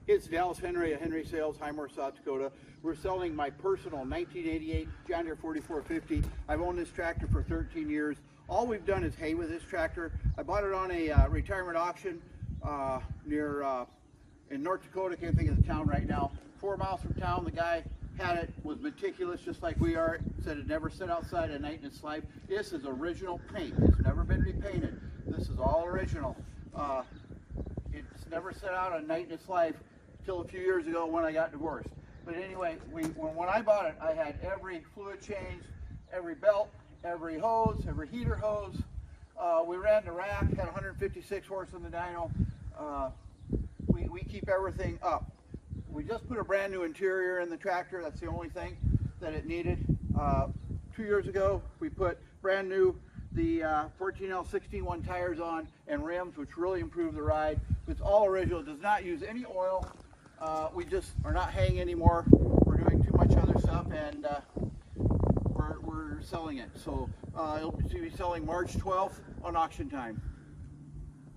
It's Dallas Henry at Henry Sales, Highmore, South Dakota. We're selling my personal 1988 John Deere 4450. I've owned this tractor for 13 years. All we've done is hay with this tractor. I bought it on a retirement auction near in North Dakota. Can't think of the town right now. 4 miles from town. The guy had it, was meticulous just like we are. Said it never sat outside a night in its life. This is original paint. It's never been repainted. This is all original. It's never set out a night in its life till a few years ago when I got divorced. But anyway, when I bought it, I had every fluid changed, every belt, every hose, every heater hose. We ran the rack, had 156 horse in the dyno. We keep everything up. We just put a brand new interior in the tractor. That's the only thing that it needed. 2 years ago, we put brand new the 14L16-1 tires on and rims, which really improved the ride. It's all original. It does not use any oil. We just are not haying anymore. We're doing too much other stuff, and we're selling it. So it'll be selling March 12th on auction time.